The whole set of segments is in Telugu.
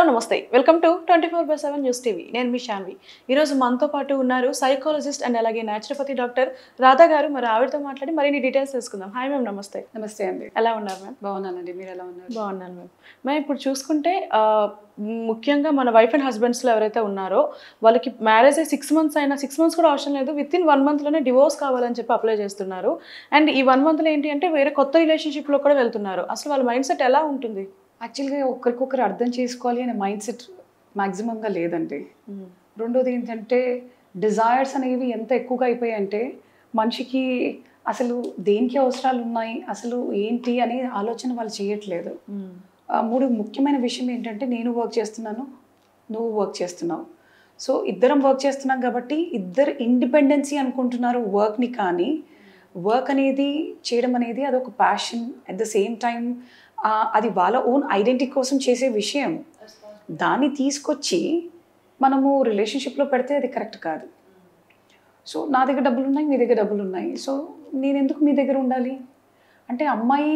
హలో నమస్తే వెల్కమ్ టు 24/7 న్యూస్ టీవీ. నేను మీ శాన్వి. ఈరోజు మనతో పాటు ఉన్నారు సైకాలజిస్ట్ అండ్ అలాగే న్యాచురోపతి డాక్టర్ రాధా గారు. మరి ఆవిడతో మాట్లాడి మరిన్ని డీటెయిల్స్ తెలుసుకుందాం. హాయ్ మ్యామ్, నమస్తే. నమస్తే అండి. ఎలా ఉన్నారు మ్యామ్? బాగున్నానండి, మీరు ఎలా ఉన్నారు? బాగున్నాను మ్యామ్. మ్యామ్, ఇప్పుడు చూసుకుంటే ముఖ్యంగా మన వైఫ్ అండ్ హస్బెండ్స్లో ఎవరైతే ఉన్నారో వాళ్ళకి మ్యారేజ్ అయ్యి 6 months అయినా 6 months కూడా అవసరం లేదు, విత్ ఇన్ 1 monthలోనే డివోర్స్ కావాలని చెప్పి అప్లై చేస్తున్నారు. అండ్ ఈ 1 monthలో ఏంటి అంటే వేరే కొత్త రిలేషన్షిప్లో కూడా వెళ్తున్నారు. అసలు వాళ్ళ మైండ్ సెట్ ఎలా ఉంటుంది? యాక్చువల్గా ఒకరికొకరు అర్థం చేసుకోవాలి అనే మైండ్ సెట్ మ్యాక్సిమంగా లేదండి. రెండోది ఏంటంటే డిజైర్స్ అనేవి ఎంత ఎక్కువగా అయిపోయాయంటే మనిషికి అసలు దేనికి అవసరాలు ఉన్నాయి, అసలు ఏంటి అనే ఆలోచన వాళ్ళు చేయట్లేదు. మూడు ముఖ్యమైన విషయం ఏంటంటే నేను వర్క్ చేస్తున్నాను, నువ్వు వర్క్ చేస్తున్నావు. సో ఇద్దరం వర్క్ చేస్తున్నాం కాబట్టి ఇద్దరు ఇండిపెండెన్సీ అనుకుంటున్నారు వర్క్ని. కానీ వర్క్ అనేది చేయడం అనేది అదొక passion. At the same time అది వాళ్ళ ఓన్ ఐడెంటిటీ కోసం చేసే విషయం. దాన్ని తీసుకొచ్చి మనము రిలేషన్షిప్లో పెడితే అది కరెక్ట్ కాదు. సో నా దగ్గర డబ్బులు ఉన్నాయి, మీ దగ్గర డబ్బులు ఉన్నాయి, సో నేను ఎందుకు మీ దగ్గర ఉండాలి అంటే అమ్మాయి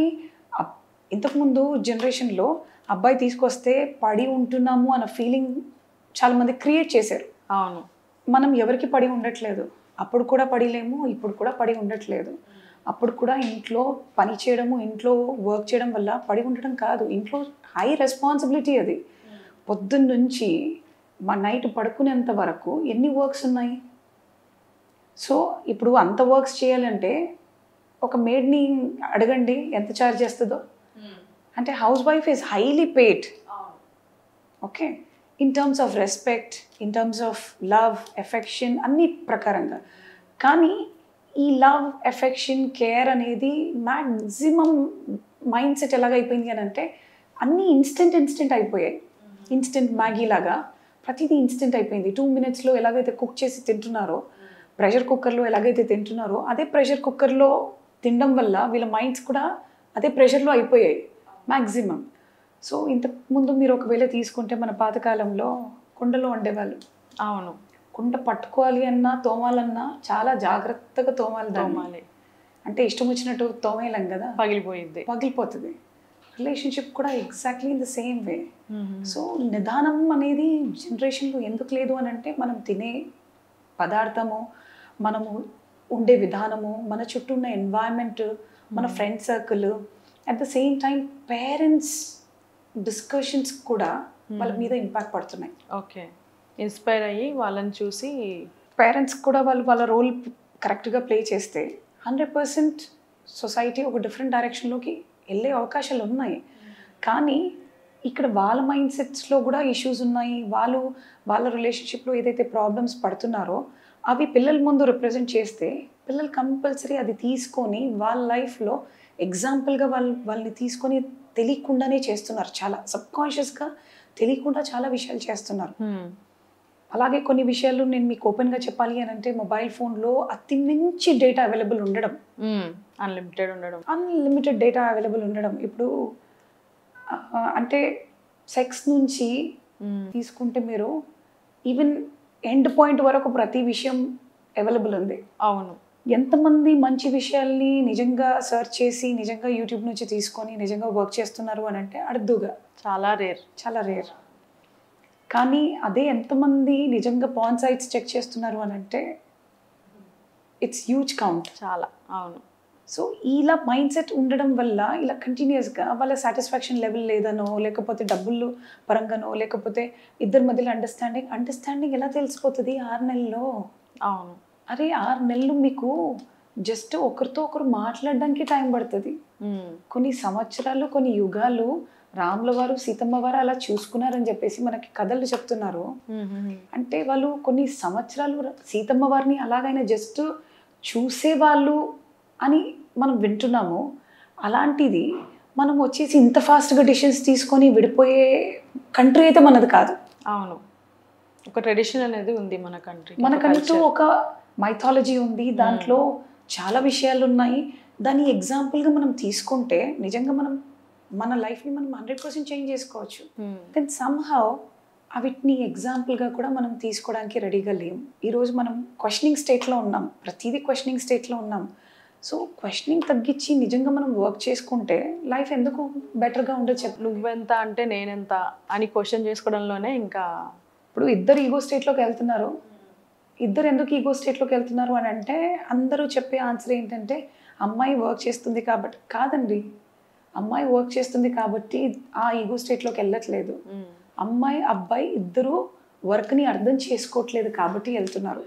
ఇంతకుముందు జనరేషన్లో అబ్బాయి తీసుకొస్తే పడి ఉంటున్నాము అన్న ఫీలింగ్ చాలామంది క్రియేట్ చేశారు. అవును, మనం ఎవరికి పడి ఉండట్లేదు. అప్పుడు కూడా పడిలేము, ఇప్పుడు కూడా పడి ఉండట్లేదు. అప్పుడు కూడా ఇంట్లో పని చేయడము, ఇంట్లో వర్క్ చేయడం వల్ల పడి ఉండడం కాదు, ఇంట్లో హై రెస్పాన్సిబిలిటీ అది. పొద్దున్న నుంచి మా నైట్ పడుకునేంత వరకు ఎన్ని వర్క్స్ ఉన్నాయి. సో ఇప్పుడు అంత వర్క్స్ చేయాలంటే ఒక మేడ్ని అడగండి ఎంత ఛార్జ్ చేస్తుందో. అంటే house wife is highly paid. Okay, in terms of respect, in terms of love, affection అన్ని ప్రకారంగా. కానీ ఈ లవ్, ఎఫెక్షన్, కేర్ అనేది మ్యాక్సిమం మైండ్ సెట్ ఎలాగైపోయింది అని అంటే అన్నీ ఇన్స్టెంట్ అయిపోయాయి. ఇన్స్టెంట్ మ్యాగీ లాగా ప్రతిదీ ఇన్స్టెంట్ అయిపోయింది. 2 minutesలో ఎలాగైతే కుక్ చేసి తింటున్నారో, ప్రెషర్ కుక్కర్లో ఎలాగైతే తింటున్నారో అదే ప్రెషర్ కుక్కర్లో తినడం వల్ల వీళ్ళ మైండ్స్ కూడా అదే ప్రెషర్లో అయిపోయాయి మ్యాక్సిమం. సో ఇంతకుముందు మీరు ఒకవేళ తీసుకుంటే మన పాతకాలంలో కుండలో వండేవాళ్ళు. అవును, కుండ పట్టుకోవాలి అన్నా తోమాలన్నా చాలా జాగ్రత్తగా తోమాలి. అంటే ఇష్టం వచ్చినట్టు తోమేయలేం కదా, పగిలిపోతుంది. రిలేషన్షిప్ కూడా exactly in the same way. So నిదానం అనేది జనరేషన్లో ఎందుకు లేదు అని అంటే మనం తినే పదార్థము, మనము ఉండే విధానము, మన చుట్టూ ఉన్న ఎన్వైరన్మెంట్, మన friend circle, at the same time parents discussions కూడా వాళ్ళ మీద ఇంపాక్ట్ పడుతున్నాయి. ఓకే, ఇన్స్పైర్ అయ్యి వాళ్ళని చూసి పేరెంట్స్ కూడా వాళ్ళ రోల్ కరెక్ట్గా ప్లే చేస్తే 100% సొసైటీ ఒక డిఫరెంట్ డైరెక్షన్లోకి వెళ్ళే అవకాశాలు ఉన్నాయి. కానీ ఇక్కడ వాళ్ళ మైండ్ సెట్స్లో కూడా ఇష్యూస్ ఉన్నాయి. వాళ్ళ రిలేషన్షిప్లో ఏదైతే ప్రాబ్లమ్స్ పడుతున్నారో అవి పిల్లల ముందు రిప్రజెంట్ చేస్తే పిల్లలు కంపల్సరీ అది తీసుకొని వాళ్ళ లైఫ్లో ఎగ్జాంపుల్గా వాళ్ళని తీసుకొని తెలియకుండానే చేస్తున్నారు. చాలా సబ్కాన్షియస్గా తెలియకుండా చాలా విషయాలు చేస్తున్నారు. అలాగే కొన్ని విషయాలు నేను మీకు ఓపెన్గా చెప్పాలి అని అంటే మొబైల్ ఫోన్లో అతి మించి డేటా అవైలబుల్ ఉండడం, అన్లిమిటెడ్ డేటా అవైలబుల్ ఉండడం. ఇప్పుడు అంటే సెక్స్ నుంచి తీసుకుంటే మీరు ఈవెన్ ఎండ్ పాయింట్ వరకు ప్రతి విషయం అవైలబుల్ ఉంది. అవును, ఎంతమంది మంచి విషయాల్ని నిజంగా సర్చ్ చేసి నిజంగా యూట్యూబ్ నుంచి తీసుకొని నిజంగా వర్క్ చేస్తున్నారు అని అంటే అడుగుగా చాలా రేర్. కానీ అదే ఎంతమంది నిజంగా పాన్ సైట్స్ చెక్ చేస్తున్నారు అని అంటే ఇట్స్ హ్యూజ్ కౌంట్ చాలా. అవును, సో ఇలా మైండ్ సెట్ ఉండడం వల్ల ఇలా కంటిన్యూస్గా వాళ్ళ సాటిస్ఫాక్షన్ లెవెల్ లేదనో, లేకపోతే డబ్బులు పరంగానో, లేకపోతే ఇద్దరి మధ్యలో అండర్స్టాండింగ్ ఎలా తెలిసిపోతుంది 6 నెలల్లో? అవును, అరే 6 నెలలు మీకు జస్ట్ ఒకరితో ఒకరు మాట్లాడడానికి టైం పడుతుంది. కొన్ని సంవత్సరాలు, కొన్ని యుగాలు రాముల వారు, సీతమ్మ వారు అలా చూసుకున్నారని చెప్పేసి మనకి కథలు చెప్తున్నారు. అంటే వాళ్ళు కొన్ని సంవత్సరాలు సీతమ్మ వారిని అలాగైనా జస్ట్ చూసేవాళ్ళు అని మనం వింటున్నాము. అలాంటిది మనం వచ్చేసి ఇంత ఫాస్ట్గా డిసిషన్స్ తీసుకొని విడిపోయే కంట్రీ అయితే మనది కాదు. అవును, ఒక ట్రెడిషన్ అనేది ఉంది మన కంట్రీ. మనకంటూ ఒక మైథాలజీ ఉంది, దాంట్లో చాలా విషయాలు ఉన్నాయి. దాన్ని ఎగ్జాంపుల్గా మనం తీసుకుంటే నిజంగా మన లైఫ్ని మనం 100% చేంజ్ చేసుకోవచ్చు. దెన్ సమ్హౌ వీటిని ఎగ్జాంపుల్గా కూడా మనం తీసుకోవడానికి రెడీగా లేము. ఈరోజు మనం క్వశ్చనింగ్ స్టేట్లో ఉన్నాం, ప్రతిదీ క్వశ్చనింగ్ స్టేట్లో ఉన్నాం. సో క్వశ్చనింగ్ తగ్గించి నిజంగా మనం వర్క్ చేసుకుంటే లైఫ్ ఎందుకు బెటర్గా ఉండదు చెప్పు. నువ్వెంత అంటే నేనెంత అని క్వశ్చన్ చేసుకోవడంలోనే ఇంకా ఇప్పుడు ఇద్దరు ఈగో స్టేట్లోకి వెళ్తున్నారు. ఇద్దరు ఎందుకు ఈగో స్టేట్లోకి వెళ్తున్నారు అని అంటే అందరూ చెప్పే ఆన్సర్ ఏంటంటే అమ్మాయి వర్క్ చేస్తుంది కాబట్టి. కాదండి, అమ్మాయి వర్క్ చేస్తుంది కాబట్టి ఆ ఈగో స్టేట్లోకి వెళ్ళట్లేదు. అమ్మాయి అబ్బాయి ఇద్దరు వర్క్ని అర్థం చేసుకోవట్లేదు కాబట్టి వెళ్తున్నారు.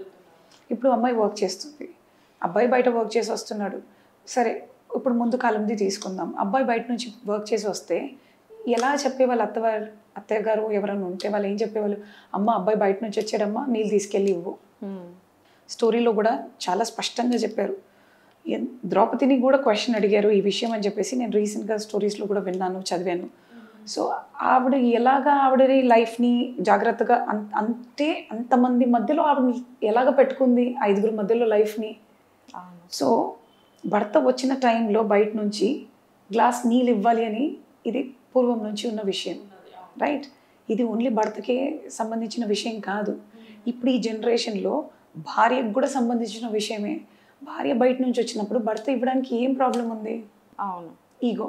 ఇప్పుడు అమ్మాయి వర్క్ చేస్తుంది, అబ్బాయి బయట వర్క్ చేసి వస్తున్నాడు. సరే, ఇప్పుడు ముందు కాలంది తీసుకుందాం. అబ్బాయి బయట నుంచి వర్క్ చేసి వస్తే ఎలా చెప్పేవాళ్ళు అత్తయ్య గారు ఎవరైనా ఉంటే వాళ్ళు ఏం చెప్పేవాళ్ళు? అమ్మ అబ్బాయి బయట నుంచి వచ్చాడమ్మా, నీళ్ళు తీసుకెళ్ళి ఇవ్వు. స్టోరీలో కూడా చాలా స్పష్టంగా చెప్పారు. ద్రౌపదిని కూడా క్వశ్చన్ అడిగారు ఈ విషయం అని చెప్పేసి నేను రీసెంట్గా స్టోరీస్లో కూడా విన్నాను, చదివాను. సో ఆవిడ ఎలాగా ఆవిడ లైఫ్ని జాగ్రత్తగా అంటే అంతమంది మధ్యలో ఆవిడ ఎలాగ పెట్టుకుంది 5గురు మధ్యలో లైఫ్ని. సో భర్త వచ్చిన టైంలో బయట నుంచి గ్లాస్ నీళ్ళు ఇవ్వాలి అని ఇది పూర్వం నుంచి ఉన్న విషయం, రైట్? ఇది ఓన్లీ భర్తకే సంబంధించిన విషయం కాదు. ఇప్పుడు ఈ జనరేషన్లో భార్యకు కూడా సంబంధించిన విషయమే. భార్య బయట నుంచి వచ్చినప్పుడు భర్త ఇవ్వడానికి ఏం ప్రాబ్లం ఉంది? అవును, ఈగో,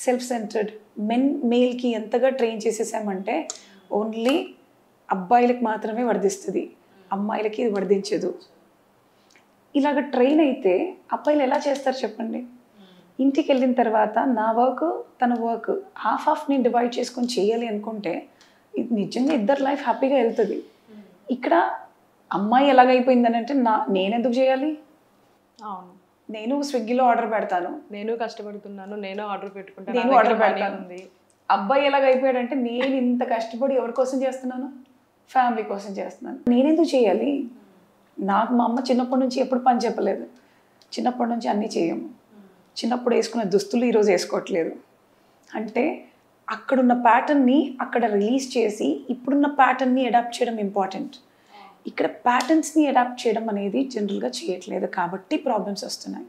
సెల్ఫ్ సెంటర్డ్. మేల్కి ఎంతగా ట్రైన్ చేసేసామంటే ఓన్లీ అబ్బాయిలకు మాత్రమే వర్ధిస్తుంది, అమ్మాయిలకి ఇది వర్ధించదు. ఇలాగ ట్రైన్ అయితే అబ్బాయిలు ఎలా చేస్తారు చెప్పండి? ఇంటికి వెళ్ళిన తర్వాత నా వర్క్ తన వర్క్ హాఫ్ నేను డివైడ్ చేసుకొని చేయాలి అనుకుంటే ఇది నిజంగా ఇద్దరు లైఫ్ హ్యాపీగా వెళ్తుంది. ఇక్కడ అమ్మాయి ఎలాగైపోయిందని అంటే నేనెందుకు చేయాలి? అవును, నేను స్విగ్గీలో ఆర్డర్ పెడతాను, నేను కష్టపడుతున్నాను, నేను ఆర్డర్ పెట్టుకుంటాను, నేను ఆర్డర్ పెడతాను. అబ్బాయి ఎలాగైపోయాడంటే నేను ఇంత కష్టపడి ఎవరి కోసం చేస్తున్నాను? ఫ్యామిలీ కోసం చేస్తున్నాను. నేనెందుకు చేయాలి? నాకు మా అమ్మ చిన్నప్పటి నుంచి ఎప్పుడు పని చెప్పలేదు. చిన్నప్పటి నుంచి అన్నీ చేయము. చిన్నప్పుడు వేసుకున్న దుస్తులు ఈరోజు వేసుకోవట్లేదు. అంటే అక్కడున్న ప్యాటర్న్ని అక్కడ రిలీజ్ చేసి ఇప్పుడున్న ప్యాటర్న్ని అడాప్ట్ చేయడం ఇంపార్టెంట్. ఇక్కడ ప్యాటర్న్స్ని అడాప్ట్ చేయడం అనేది జనరల్గా చేయట్లేదు కాబట్టి ప్రాబ్లమ్స్ వస్తున్నాయి.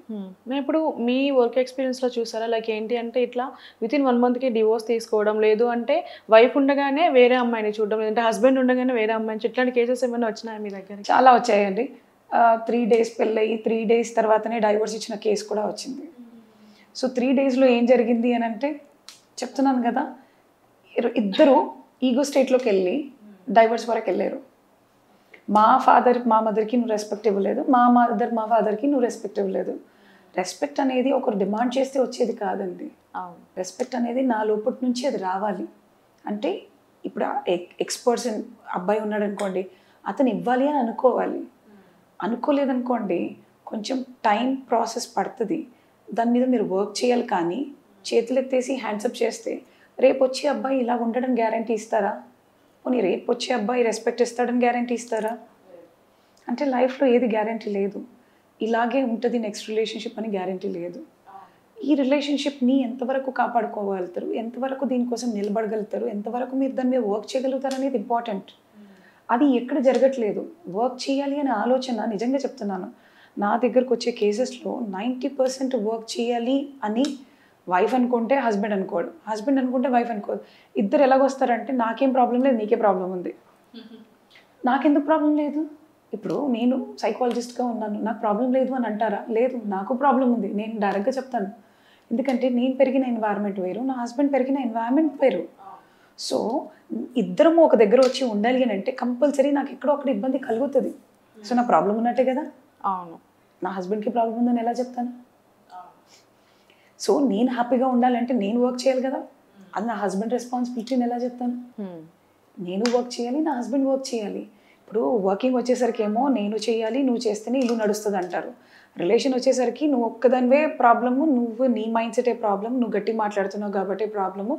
మేము ఇప్పుడు మీ వర్క్ ఎక్స్పీరియన్స్లో చూసారా, లైక్ ఏంటి అంటే ఇట్లా వితిన్ 1 మంత్కి డివోర్స్ తీసుకోవడం, లేదు అంటే వైఫ్ ఉండగానే వేరే అమ్మాయిని చూడడం, లేదంటే హస్బెండ్ ఉండగానే వేరే అమ్మాయిని, ఇట్లాంటి కేసెస్ ఏమైనా వచ్చినాయా మీ దగ్గర? చాలా వచ్చాయండి. 3 days పెళ్ళయి 3 days తర్వాతనే డైవర్స్ ఇచ్చిన కేసు కూడా వచ్చింది. సో 3 daysలో ఏం జరిగింది అని అంటే చెప్తున్నాను కదా, ఇద్దరు ఈగో స్టేట్లోకి వెళ్ళి డైవర్స్ వరకు వెళ్ళారు. మా మదర్కి నువ్వు రెస్పెక్ట్ ఇవ్వలేదు, మా ఫాదర్కి నువ్వు రెస్పెక్ట్ ఇవ్వలేదు. రెస్పెక్ట్ అనేది ఒకరు డిమాండ్ చేస్తే వచ్చేది కాదండి. రెస్పెక్ట్ అనేది నా లోపటి నుంచి అది రావాలి. అంటే ఇప్పుడు ఎక్స్పర్ట్స్ అబ్బాయి ఉన్నాడు అనుకోండి, అతను ఇవ్వాలి అని అనుకోవాలి. అనుకోలేదనుకోండి కొంచెం టైం ప్రాసెస్ పడుతుంది. దాని మీద మీరు వర్క్ చేయాలి. కానీ చేతులు ఎత్తేసి హ్యాండ్సప్ చేస్తే రేపు వచ్చే అబ్బాయి ఇలా ఉండడం గ్యారంటీ ఇస్తారా? పోనీ రేపు వచ్చే అబ్బాయి రెస్పెక్ట్ ఇస్తాడని గ్యారంటీ ఇస్తారా? అంటే లైఫ్లో ఏది గ్యారంటీ లేదు. ఇలాగే ఉంటుంది నెక్స్ట్ రిలేషన్షిప్ అని గ్యారంటీ లేదు. ఈ రిలేషన్షిప్ని ఎంతవరకు కాపాడుకోగలుగుతారు, ఎంతవరకు దీనికోసం నిలబడగలుగుతారు, ఎంతవరకు మీరు దాని మీద వర్క్ చేయగలుగుతారు అనేది ఇంపార్టెంట్. అది ఎక్కడ జరగట్లేదు. వర్క్ చేయాలి అనే ఆలోచన నిజంగా చెప్తున్నాను, నా దగ్గరకు వచ్చే కేసెస్లో 90% వర్క్ చేయాలి అని వైఫ్ అనుకుంటే హస్బెండ్ అనుకోడు, హస్బెండ్ అనుకుంటే వైఫ్ అనుకోదు. ఇద్దరు ఎలాగొస్తారంటే నాకేం ప్రాబ్లం లేదు, నీకే ప్రాబ్లం ఉంది. నాకెందుకు ప్రాబ్లం లేదు? ఇప్పుడు నేను సైకాలజిస్ట్గా ఉన్నాను, నాకు ప్రాబ్లం లేదు అని అంటారా? లేదు, నాకు ప్రాబ్లం ఉంది. నేను డైరెక్ట్గా చెప్తాను. ఎందుకంటే నేను పెరిగిన ఎన్వైరన్మెంట్ వేరు, నా హస్బెండ్ పెరిగిన ఎన్వైరన్మెంట్ వేరు. సో ఇద్దరము ఒక దగ్గర వచ్చి ఉండాలి అని అంటే కంపల్సరీ నాకు ఎక్కడో ఒకటి ఇబ్బంది కలుగుతుంది. సో నా ప్రాబ్లం ఉన్నట్టే కదా. అవును, నా హస్బెండ్కి ప్రాబ్లం ఉందని ఎలా చెప్తాను? సో నేను హ్యాపీగా ఉండాలంటే నేను వర్క్ చేయాలి కదా. అది నా హస్బెండ్ రెస్పాన్సిబిలిటీని ఎలా చెప్తాను? నేను వర్క్ చేయాలి, నా హస్బెండ్ వర్క్ చేయాలి. ఇప్పుడు వర్కింగ్ వచ్చేసరికి ఏమో నేను చేయాలి, నువ్వు చేస్తేనే ఇల్లు నడుస్తుంది అంటారు. రిలేషన్ వచ్చేసరికి నువ్వు ఒక్కదానివే ప్రాబ్లము, నువ్వు నీ మైండ్ సెటే ప్రాబ్లం, నువ్వు గట్టి మాట్లాడుతున్నావు కాబట్టి ప్రాబ్లము,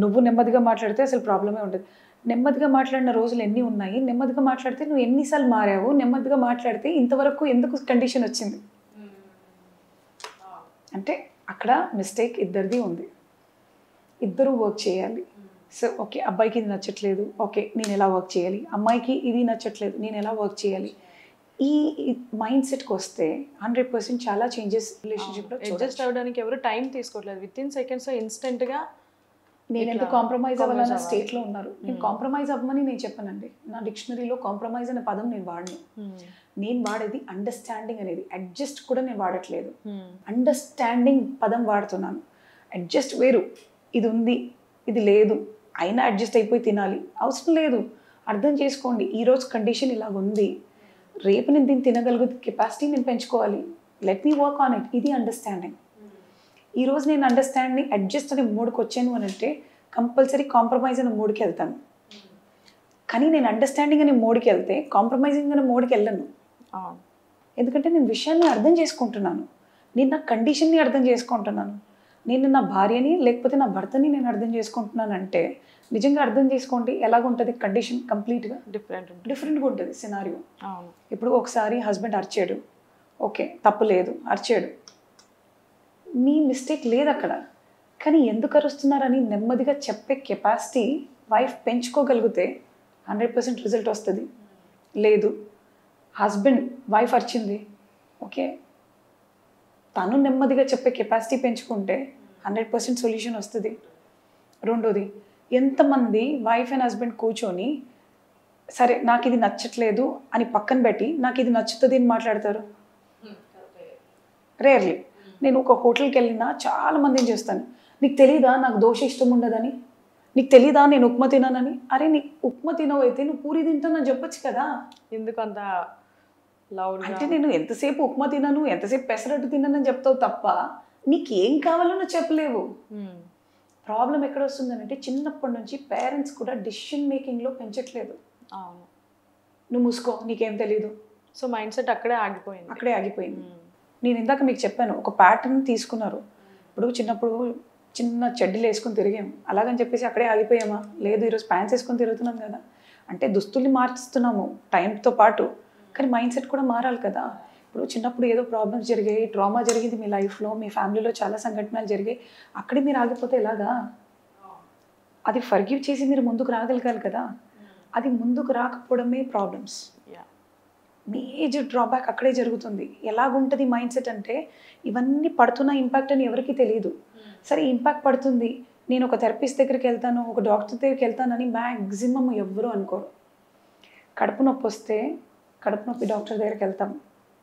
నువ్వు నెమ్మదిగా మాట్లాడితే అసలు ప్రాబ్లమే ఉండదు. నెమ్మదిగా మాట్లాడిన రోజులు ఎన్ని ఉన్నాయి? నెమ్మదిగా మాట్లాడితే నువ్వు ఎన్నిసార్లు మారావు? నెమ్మదిగా మాట్లాడితే ఇంతవరకు ఎందుకు కండిషన్ వచ్చింది? అంటే అక్కడ మిస్టేక్ ఇద్దరిది ఉంది. ఇద్దరు వర్క్ చేయాలి. సో ఓకే, అబ్బాయికి ఇది నచ్చట్లేదు, ఓకే నేను ఎలా వర్క్ చేయాలి, అమ్మాయికి ఇది నచ్చట్లేదు, నేను ఎలా వర్క్ చేయాలి. ఈ మైండ్ సెట్కి వస్తే 100% చాలా చేంజెస్ రిలేషన్షిప్లో. అడ్జస్ట్ అవ్వడానికి ఎవరు టైం తీసుకోవట్లేదు. విత్ ఇన్ సెకండ్స్ ఇన్స్టెంట్గా నేను ఎంత కాంప్రమైజ్ అవ్వాలన్న స్టేట్లో ఉన్నారు. నేను కాంప్రమైజ్ అవ్వమని నేను చెప్పానండి. నా డిక్షనరీలో కాంప్రమైజ్ అనే పదం నేను వాడను. నేను వాడేది అండర్స్టాండింగ్ అనేది. అడ్జస్ట్ కూడా నేను వాడట్లేదు. అండర్స్టాండింగ్ పదం వాడుతున్నాను. అడ్జస్ట్ వేరు, ఇది ఉంది ఇది లేదు, అయినా అడ్జస్ట్ అయిపోయి తినాలి అవసరం లేదు. అర్థం చేసుకోండి, ఈరోజు కండిషన్ ఇలాగ ఉంది, రేపు నేను దీన్ని తినగలుగు కెపాసిటీ నేను పెంచుకోవాలి, let me work on it. ఇది అండర్స్టాండింగ్. ఈరోజు నేను అండర్స్టాండింగ్ అడ్జస్ట్ అనే మూడుకి వచ్చాను అని అంటే కంపల్సరీ కాంప్రమైజ్ అనే మూడుకి వెళ్తాను. కానీ నేను అండర్స్టాండింగ్ అనే మూడుకి వెళ్తే కాంప్రమైజింగ్ అనే మూడుకి వెళ్ళను. ఎందుకంటే నేను విషయాన్ని అర్థం చేసుకుంటున్నాను, నేను నా కండిషన్ని అర్థం చేసుకుంటున్నాను, నేను నా భార్యని లేకపోతే నా భర్తని నేను అర్థం చేసుకుంటున్నాను. అంటే నిజంగా అర్థం చేసుకోండి ఎలాగుంటుంది కండిషన్, కంప్లీట్గా డిఫరెంట్గా ఉంటుంది సినారియో. ఇప్పుడు ఒకసారి హస్బెండ్ అరిచాడు, ఓకే తప్పు లేదు, అరిచాడు, మీ మిస్టేక్ లేదు అక్కడ, కానీ ఎందుకు అరుస్తున్నారని నెమ్మదిగా చెప్పే కెపాసిటీ వైఫ్ పెంచుకోగలిగితే 100% రిజల్ట్ వస్తుంది. లేదు హస్బెండ్ వైఫ్ అరిచింది, ఓకే తను నెమ్మదిగా చెప్పే కెపాసిటీ పెంచుకుంటే 100% సొల్యూషన్ వస్తుంది. రెండోది, ఎంతమంది వైఫ్ అండ్ హస్బెండ్ కూర్చొని సరే నాకు ఇది నచ్చట్లేదు అని పక్కన పెట్టి నాకు ఇది నచ్చుతుంది అని మాట్లాడతారు? రేర్లీ. నేను ఒక హోటల్కి వెళ్ళినా చాలా మందిని చూస్తాను, నీకు తెలీదా నాకు దోశ ఇష్టం ఉండదని, నీకు తెలీదా నేను ఉప్మా తినానని. అరే నీకు ఉప్మా తినవైతే నువ్వు పూరి తింటానని చెప్పొచ్చు కదా, ఎందుకు అంత లౌడ్ అంటే నేను ఎంతసేపు ఉప్మా తిన్నాను ఎంతసేపు పెసరట్టు తిన్నానని చెప్తావు తప్ప నీకు ఏం కావాలో నువ్వు చెప్పలేవు. ప్రాబ్లం ఎక్కడ వస్తుందనంటే చిన్నప్పటి నుంచి పేరెంట్స్ కూడా డిసిషన్ మేకింగ్లో పెంచట్లేదు. నువ్వు మూసుకో నీకేం తెలీదు. సో మైండ్ సెట్ అక్కడే ఆగిపోయింది. నేను ఇందాక మీకు చెప్పాను, ఒక ప్యాటర్న్ తీసుకున్నారు. ఇప్పుడు చిన్నప్పుడు చిన్న చెడ్డీలు వేసుకొని తిరిగాము, అలాగని చెప్పేసి అక్కడే ఆగిపోయామా? లేదు, ఈరోజు ప్యాంట్స్ వేసుకొని తిరుగుతున్నాం కదా. అంటే దుస్తుల్ని మార్చుతున్నాము టైంతో పాటు, కానీ మైండ్ సెట్ కూడా మారాలి కదా. ఇప్పుడు చిన్నప్పుడు ఏదో ప్రాబ్లమ్స్ జరిగాయి, ట్రామా జరిగింది మీ లైఫ్లో, మీ ఫ్యామిలీలో చాలా సంఘటనలు జరిగాయి, అక్కడే మీరు ఆగిపోతే ఎలాగా? అది ఫర్గివ్ చేసి మీరు ముందుకు రాగలగాలి కదా. అది ముందుకు రాకపోవడమే ప్రాబ్లమ్స్. మేజర్ డ్రాబ్యాక్ అక్కడే జరుగుతుంది. ఎలాగుంటుంది మైండ్ సెట్ అంటే ఇవన్నీ పడుతున్న ఇంపాక్ట్ అని ఎవరికి తెలియదు. సరే ఇంపాక్ట్ పడుతుంది, నేను ఒక థెరపిస్ట్ దగ్గరికి వెళ్తాను, ఒక డాక్టర్ దగ్గరికి వెళ్తానని మ్యాక్సిమం ఎవ్వరూ అనుకోరు. కడుపు నొప్పి వస్తే కడుపు నొప్పి డాక్టర్ దగ్గరికి వెళ్తాము,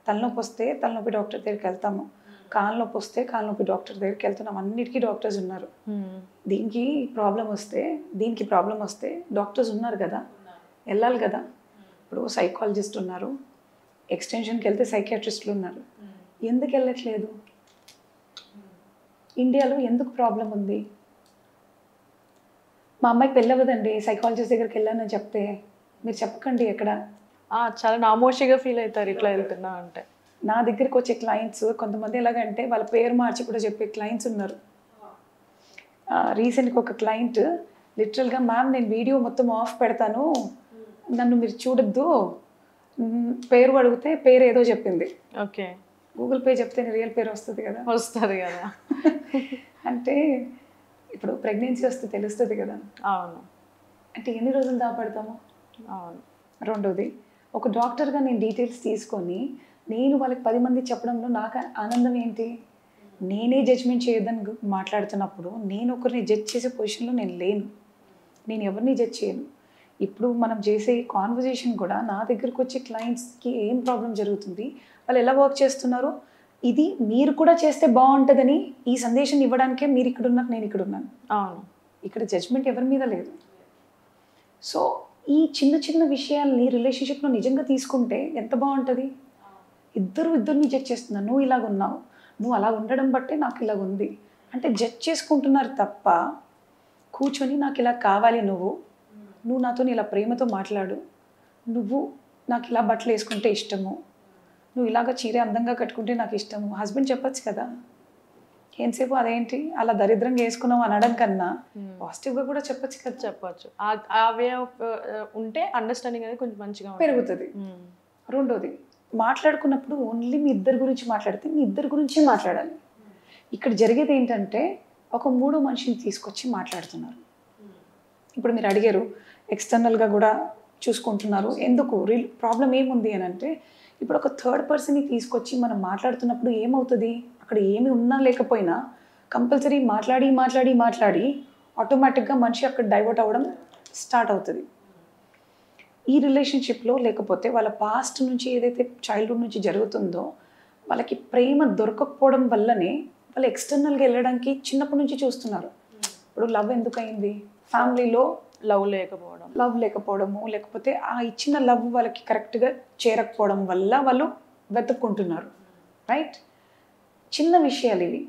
తలనొప్పి వస్తే తలనొప్పి డాక్టర్ దగ్గరికి వెళ్తాము, కాళ్ళ నొప్పి వస్తే కాళ్ళ నొప్పి డాక్టర్ దగ్గరికి వెళ్తున్నాం. అన్నిటికీ డాక్టర్స్ ఉన్నారు. దీనికి ప్రాబ్లం వస్తే దీనికి ప్రాబ్లం వస్తే డాక్టర్స్ ఉన్నారు కదా, వెళ్ళాలి కదా. ఇప్పుడు సైకాలజిస్ట్ ఉన్నారు, ఎక్స్టెన్షన్కి వెళ్తే సైకియాట్రిస్టులు ఉన్నారు. ఎందుకు వెళ్ళట్లేదు? ఇండియాలో ఎందుకు ప్రాబ్లం ఉంది? మా అమ్మాయికి పెళ్ళవదండి సైకాలజిస్ట్ దగ్గరికి వెళ్ళానని చెప్తే మీరు చెప్పకండి ఎక్కడ. చాలా నామోషిగా ఫీల్ అవుతారు ఇట్లా వెళ్తున్నా అంటే. నా దగ్గరికి వచ్చే క్లయింట్స్ కొంతమంది ఎలాగంటే వాళ్ళ పేరు మార్చి కూడా చెప్పే క్లయింట్స్ ఉన్నారు. రీసెంట్గా ఒక క్లయింట్ లిటరల్గా, మ్యామ్ నేను వీడియో మొత్తం ఆఫ్ పెడతాను, నన్ను మీరు చూడొద్దు, పేరు అడిగితే పేరు ఏదో చెప్పింది. ఓకే, గూగుల్ పే చెప్తే రియల్ పేరు వస్తుంది కదా. అంటే ఇప్పుడు ప్రెగ్నెన్సీ వస్తే తెలుస్తుంది కదా. అవును. అంటే ఎన్ని రోజులు దాపడతాము? అవును. రెండోది, ఒక డాక్టర్గా నేను డీటెయిల్స్ తీసుకొని నేను వాళ్ళకి 10 మంది చెప్పడంలో నాకు ఆనందం ఏంటి? నేనే జడ్జ్మెంట్ చేయొద్దని మాట్లాడుతున్నప్పుడు నేను ఒకరిని జడ్జ్ చేసే పొజిషన్లో నేను లేను, నేను ఎవరిని జడ్జ్ చేయను. ఇప్పుడు మనం చేసే కాన్వర్జేషన్ కూడా నా దగ్గరకు వచ్చే క్లయింట్స్కి ఏం ప్రాబ్లం జరుగుతుంది, వాళ్ళు ఎలా వర్క్ చేస్తున్నారో, ఇది మీరు కూడా చేస్తే బాగుంటుందని ఈ సందేశం ఇవ్వడానికే మీరు ఇక్కడ ఉన్నారు, నేను ఇక్కడ ఉన్నాను. అవును. ఇక్కడ జడ్జ్మెంట్ ఎవరి మీద లేదు. సో ఈ చిన్న చిన్న విషయాల్ని రిలేషన్షిప్లో నిజంగా తీసుకుంటే ఎంత బాగుంటుంది. ఇద్దరిని జడ్జ్ చేస్తున్నారు, నువ్వు ఇలాగ ఉన్నావు, నువ్వు అలా ఉండడం బట్టే నాకు ఇలాగ ఉంది అంటే జడ్జ్ చేసుకుంటున్నారు తప్ప కూర్చొని నాకు ఇలా కావాలి, నువ్వు నాతో ఇలా ప్రేమతో మాట్లాడు, నువ్వు నాకు ఇలా బట్టలు వేసుకుంటే ఇష్టము, నువ్వు ఇలాగ చీర అందంగా కట్టుకుంటే నాకు ఇష్టము. హస్బెండ్ చెప్పచ్చు కదా, ఎంతసేపు అదేంటి అలా దరిద్రంగా వేసుకున్నావు అనడం కన్నా పాజిటివ్గా కూడా చెప్పచ్చు కదా. చెప్పచ్చు. ఆ వే ఆఫ్ ఉంటే అండర్స్టాండింగ్ అనేది కొంచెం మంచిగా పెరుగుతుంది. రెండోది, మాట్లాడుకున్నప్పుడు ఓన్లీ మీ ఇద్దరి గురించి మాట్లాడితే మీ ఇద్దరి గురించే మాట్లాడాలి. ఇక్కడ జరిగేది ఏంటంటే ఒక మూడో మనిషిని తీసుకొచ్చి మాట్లాడుతున్నారు. ఇప్పుడు మీరు అడిగారు ఎక్స్టర్నల్గా కూడా చూసుకుంటున్నారు, ఎందుకు ప్రాబ్లం ఏముంది అని అంటే, ఇప్పుడు ఒక థర్డ్ పర్సన్ని తీసుకొచ్చి మనం మాట్లాడుతున్నప్పుడు ఏమవుతుంది, అక్కడ ఏమి ఉన్నా లేకపోయినా కంపల్సరీ మాట్లాడి ఆటోమేటిక్గా మనిషి అక్కడ డైవర్ట్ అవ్వడం స్టార్ట్ అవుతుంది. ఈ రిలేషన్షిప్లో లేకపోతే వాళ్ళ పాస్ట్ నుంచి ఏదైతే చైల్డ్హుడ్ నుంచి జరుగుతుందో వాళ్ళకి ప్రేమ దొరకకపోవడం వల్లనే వాళ్ళు ఎక్స్టర్నల్గా వెళ్ళడానికి చిన్నప్పటి నుంచి చూస్తున్నారు. ఇప్పుడు లవ్ ఎందుకు అయింది? ఫ్యామిలీలో లవ్ లేకపోవడము, లేకపోతే ఆ ఇచ్చిన లవ్ వాళ్ళకి కరెక్ట్గా చేరకపోవడం వల్ల వాళ్ళు వెతుక్కుంటున్నారు. రైట్? చిన్న విషయాలు ఇవి.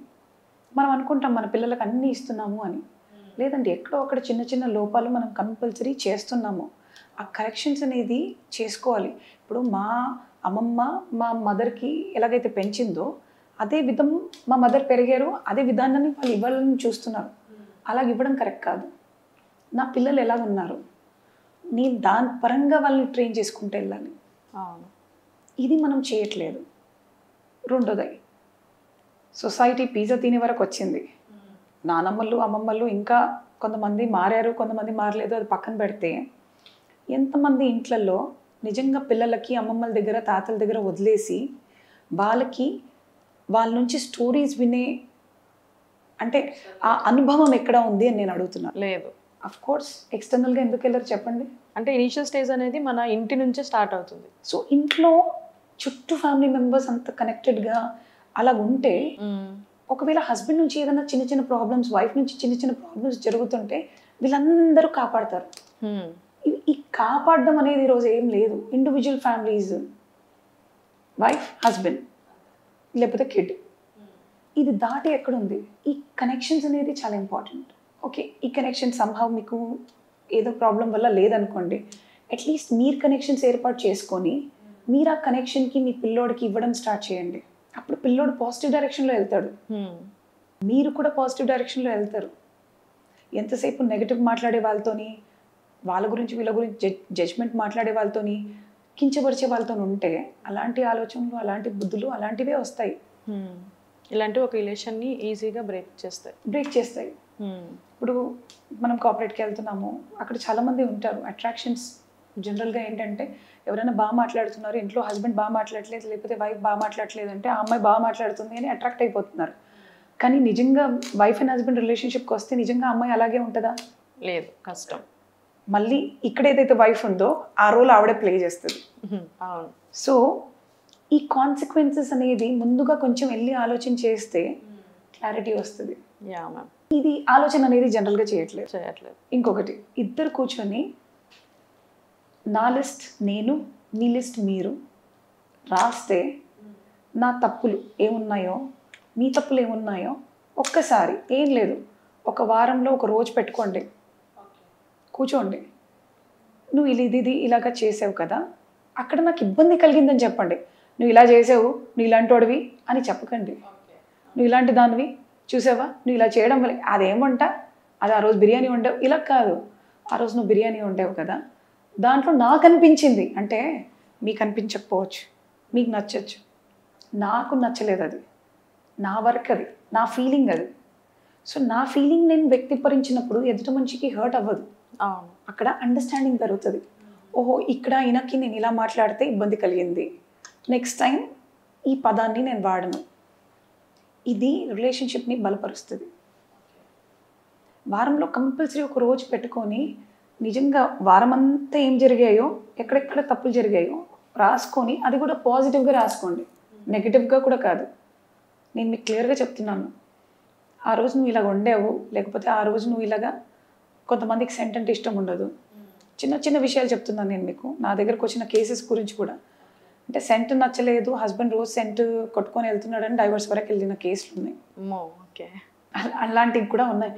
మనం అనుకుంటాం మన పిల్లలకు అన్నీ ఇస్తున్నాము అని. లేదండి, ఎక్కడో అక్కడ చిన్న చిన్న లోపాలు మనం కంపల్సరీ చేస్తున్నాము. ఆ కరెక్షన్స్ అనేది చేసుకోవాలి. ఇప్పుడు మా అమ్మమ్మ మా మదర్కి ఎలాగైతే పెంచిందో అదే విధం మా మదర్ పెరిగారు, అదే విధానాన్ని వాళ్ళు ఇవ్వాలని చూస్తున్నారు. అలాగ ఇవ్వడం కరెక్ట్ కాదు. నా పిల్లలు ఎలా ఉన్నారు, నేను దాని పరంగా వాళ్ళని ట్రైన్ చేసుకుంటూ వెళ్ళాలి. ఇది మనం చేయట్లేదు. రెండోది, సొసైటీ పిజ్జా తినే వరకు వచ్చింది. నానమ్మలు అమ్మమ్మలు ఇంకా కొంతమంది మారారు, కొంతమంది మారలేదు, అది పక్కన పెడితే ఎంతమంది ఇంట్లలో నిజంగా పిల్లలకి అమ్మమ్మల దగ్గర తాతల దగ్గర వదిలేసి వాళ్ళ నుంచి స్టోరీస్ వినే అంటే ఆ అనుభవం ఎక్కడ ఉంది అని నేను అడుగుతున్నాను. లేదు. అఫ్ కోర్స్ ఎక్స్టర్నల్గా ఎందుకు వెళ్ళారు చెప్పండి? అంటే ఇనీషియల్ స్టేజ్ అనేది మన ఇంటి నుంచే స్టార్ట్ అవుతుంది. సో ఇంట్లో చుట్టూ ఫ్యామిలీ మెంబర్స్ అంత కనెక్టెడ్గా అలా ఉంటే ఒకవేళ హస్బెండ్ నుంచి ఏదైనా చిన్న చిన్న ప్రాబ్లమ్స్, వైఫ్ నుంచి చిన్న చిన్న ప్రాబ్లమ్స్ జరుగుతుంటే వీళ్ళందరూ కాపాడతారు. ఈ కాపాడడం అనేది ఈరోజు ఏం లేదు. ఇండివిజువల్ ఫ్యామిలీస్, వైఫ్ హస్బెండ్ లేకపోతే కిడ్, ఇది దాటి ఎక్కడుంది? ఈ కనెక్షన్స్ అనేది చాలా ఇంపార్టెంట్. ఓకే, ఈ కనెక్షన్ సంభావ్ మీకు ఏదో ప్రాబ్లం వల్ల లేదనుకోండి, అట్లీస్ట్ మీరు కనెక్షన్స్ ఏర్పాటు చేసుకొని మీరు ఆ కనెక్షన్కి మీ పిల్లోడికి ఇవ్వడం స్టార్ట్ చేయండి. అప్పుడు పిల్లోడు పాజిటివ్ డైరెక్షన్లో వెళ్తాడు, మీరు కూడా పాజిటివ్ డైరెక్షన్లో వెళ్తారు. ఎంతసేపు నెగిటివ్ మాట్లాడే వాళ్ళతోని, వాళ్ళ గురించి వీళ్ళ గురించి జడ్జ్మెంట్ మాట్లాడే వాళ్ళతోని, కించపరిచే వాళ్ళతో ఉంటే అలాంటి ఆలోచనలు, అలాంటి బుద్ధులు అలాంటివే వస్తాయి. ఇలాంటి ఒక రిలేషన్ని ఈజీగా బ్రేక్ చేస్తాయి. ఇప్పుడు మనం కార్పొరేట్కి వెళ్తున్నాము, అక్కడ చాలామంది ఉంటారు. అట్రాక్షన్స్ జనరల్గా ఏంటంటే ఎవరైనా బాగా మాట్లాడుతున్నారు, ఇంట్లో హస్బెండ్ బాగా మాట్లాడలేదు, లేకపోతే వైఫ్ బాగా మాట్లాడలేదు అంటే ఆ అమ్మాయి బాగా మాట్లాడుతుంది అని అట్రాక్ట్ అయిపోతున్నారు. కానీ నిజంగా వైఫ్ అండ్ హస్బెండ్ రిలేషన్షిప్కి వస్తే నిజంగా అమ్మాయి అలాగే ఉంటుందా? లేదు, కష్టం. మళ్ళీ ఇక్కడ ఏదైతే వైఫ్ ఉందో ఆ రోల్ ఆవిడే ప్లే చేస్తుంది. సో ఈ కాన్సిక్వెన్సెస్ అనేది ముందుగా కొంచెం వెళ్ళి ఆలోచన చేస్తే క్లారిటీ వస్తుంది. ఇది ఆలోచన అనేది జనరల్గా చేయట్లేదు. ఇంకొకటి, ఇద్దరు కూర్చొని నా లిస్ట్ నేను, మీ లిస్ట్ మీరు రాస్తే నా తప్పులు ఏమున్నాయో మీ తప్పులు ఏమున్నాయో ఒక్కసారి, ఏం లేదు, ఒక వారంలో ఒక రోజు పెట్టుకోండి, కూర్చోండి. నువ్వు ఇది ఇలాగా చేసావు కదా, అక్కడ నాకు ఇబ్బంది కలిగిందని చెప్పండి. నువ్వు ఇలా చేసావు, నువ్వు ఇలాంటి వాడివి అని చెప్పకండి. నువ్వు ఇలాంటి దానివి చూసావా, నువ్వు ఇలా చేయడం వల్ల అదేమంట, అది ఆ రోజు బిర్యానీ వండావు, ఇలా కాదు, ఆ రోజు నువ్వు బిర్యానీ వండావు కదా, దాంట్లో నాకు అనిపించింది అంటే మీకు అనిపించకపోవచ్చు, మీకు నచ్చచ్చు, నాకు నచ్చలేదు, అది నా వర్క్, అది నా ఫీలింగ్, అది. సో నా ఫీలింగ్ నేను వ్యక్తపరించినప్పుడు ఎదుటి మనిషికి హర్ట్ అవ్వదు, అక్కడ అండర్స్టాండింగ్ జరుగుతుంది. ఓహో, ఇక్కడ ఈయనకి నేను ఇలా మాట్లాడితే ఇబ్బంది కలిగింది, నెక్స్ట్ టైం ఈ పదాన్ని నేను వాడను. ఇది రిలేషన్షిప్ని బలపరుస్తుంది. వారంలో కంపల్సరీ ఒక రోజు పెట్టుకొని నిజంగా వారం అంతా ఏం జరిగాయో, ఎక్కడెక్కడ తప్పులు జరిగాయో రాసుకొని, అది కూడా పాజిటివ్గా రాసుకోండి, నెగిటివ్గా కూడా కాదు. నేను మీకు క్లియర్గా చెప్తున్నాను, ఆ రోజు నువ్వు ఇలాగ వండావు, లేకపోతే ఆ రోజు నువ్వు ఇలాగా, కొంతమందికి సెంట్ అంటే ఇష్టం ఉండదు. చిన్న చిన్న విషయాలు చెప్తున్నాను నేను మీకు, నా దగ్గరకు వచ్చిన కేసెస్ గురించి కూడా. అంటే సెంట్ నచ్చలేదు, హస్బెండ్ రోజు సెంట్ కొట్టుకొని వెళ్తున్నాడని డైవర్స్ వరకు వెళ్ళిన కేసులు ఉన్నాయి. అలాంటివి కూడా ఉన్నాయి.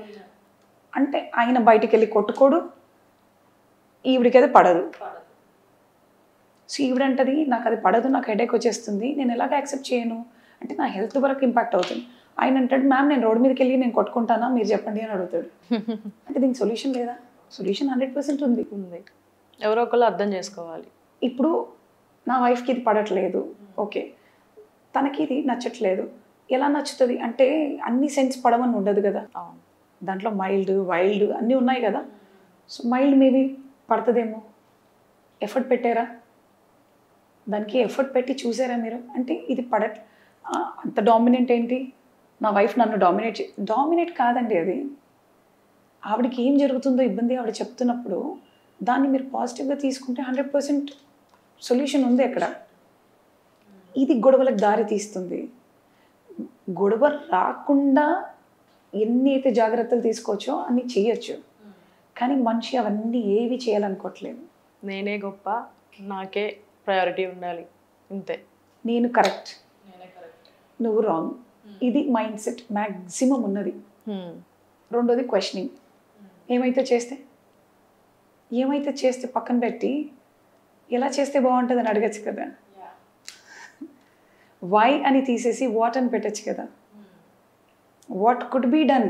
అంటే ఆయన బయటికి వెళ్ళి కొట్టుకోడు, ఈవిడికి అది పడదు. సో ఈవిడంటది నాకు అది పడదు, నాకు హెడేక్ వచ్చేస్తుంది, నేను ఎలాగ యాక్సెప్ట్ చేయను అంటే నా హెల్త్ వరకు ఇంపాక్ట్ అవుతుంది. ఆయన అంటాడు, మ్యామ్ నేను రోడ్డు మీదకి వెళ్ళి నేను కొట్టుకుంటానా, మీరు చెప్పండి అని అడుగుతాడు. అంటే దీనికి సొల్యూషన్ లేదా? సొల్యూషన్ 100% ఉంది. ఎవరో ఒకళ్ళు అర్థం చేసుకోవాలి. ఇప్పుడు నా వైఫ్కి ఇది పడట్లేదు, ఓకే, తనకి ఇది నచ్చట్లేదు, ఎలా నచ్చుతుంది అంటే అన్ని సెన్స్ పడవని ఉండదు కదా, దాంట్లో మైల్డ్ వైల్డ్ అన్నీ ఉన్నాయి కదా. సో మైల్డ్ మేబీ పడుతుందేమో, ఎఫర్ట్ పెట్టారా, దానికి ఎఫర్ట్ పెట్టి చూసారా మీరు అంటే ఇది అంత డామినెంట్ ఏంటి, నా వైఫ్ నన్ను డామినేట్ కాదండి, అది ఆవిడకి ఏం జరుగుతుందో ఇబ్బంది ఆవిడ చెప్తున్నప్పుడు దాన్ని మీరు పాజిటివ్గా తీసుకుంటే 100% సొల్యూషన్ ఉంది అక్కడ. ఇది గొడవలకు దారి తీస్తుంది. గొడవ రాకుండా ఎన్ని అయితే జాగ్రత్తలు తీసుకోవచ్చో అన్ని చేయొచ్చు, కానీ మనిషి అవన్నీ ఏవి చేయాలనుకోవట్లేదు. నేనే గొప్ప, నాకే ప్రయారిటీ ఉండాలి, ఇంతే. నేను కరెక్ట్, నువ్వు రాంగ్, ఇది మైండ్ సెట్ మ్యాక్సిమం ఉన్నది. రెండోది క్వశ్చనింగ్. ఏమైతే చేస్తే పక్కన పెట్టి ఎలా చేస్తే బాగుంటుంది అని అడగచ్చు కదా. వై అని తీసేసి వాట్ అని పెట్టచ్చు కదా. What could be done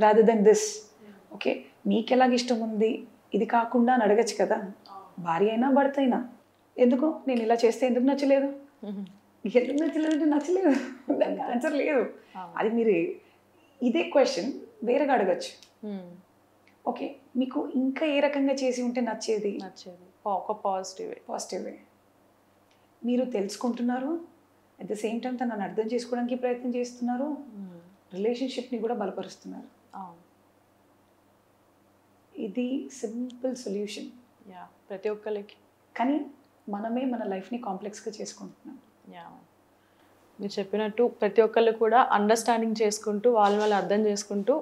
rather than this. Okay, మీకు ఎలాగ ఇష్టం ఉంది ఇది కాకుండా అని అడగచ్చు కదా. భార్య అయినా భర్త అయినా ఎందుకు నేను ఇలా చేస్తే ఎందుకు నచ్చలేదు, ఎందుకు నచ్చలేదు అంటే నచ్చలేదు, దానికి ఆన్సర్ లేదు. అది మీరు ఇదే క్వశ్చన్ వేరేగా అడగచ్చు. ఓకే, మీకు ఇంకా ఏ రకంగా చేసి ఉంటే నచ్చేది ఒక పాజిటివ్ వే మీరు తెలుసుకుంటున్నారు. అట్ ద సేమ్ టైం తనని అర్థం చేసుకోవడానికి ప్రయత్నం చేస్తున్నారు, రిలేషన్షిప్ని కూడా బలపరుస్తున్నారు. ఇది సింపుల్ సొల్యూషన్ ప్రతి ఒక్కరికి. కానీ మనమే మన లైఫ్ని కాంప్లెక్స్గా చేసుకుంటున్నాం. మీరు చెప్పినట్టు ప్రతి ఒక్కళ్ళు కూడా అండర్స్టాండింగ్ చేసుకుంటూ వాళ్ళని అర్థం చేసుకుంటూ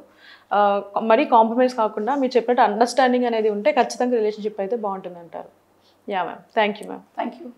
మరీ కాంప్రమైజ్ కాకుండా మీరు చెప్పినట్టు అండర్స్టాండింగ్ అనేది ఉంటే ఖచ్చితంగా రిలేషన్షిప్ అయితే బాగుంటుంది అంటారు. Yeah ma'am, thank you ma'am. Thank you.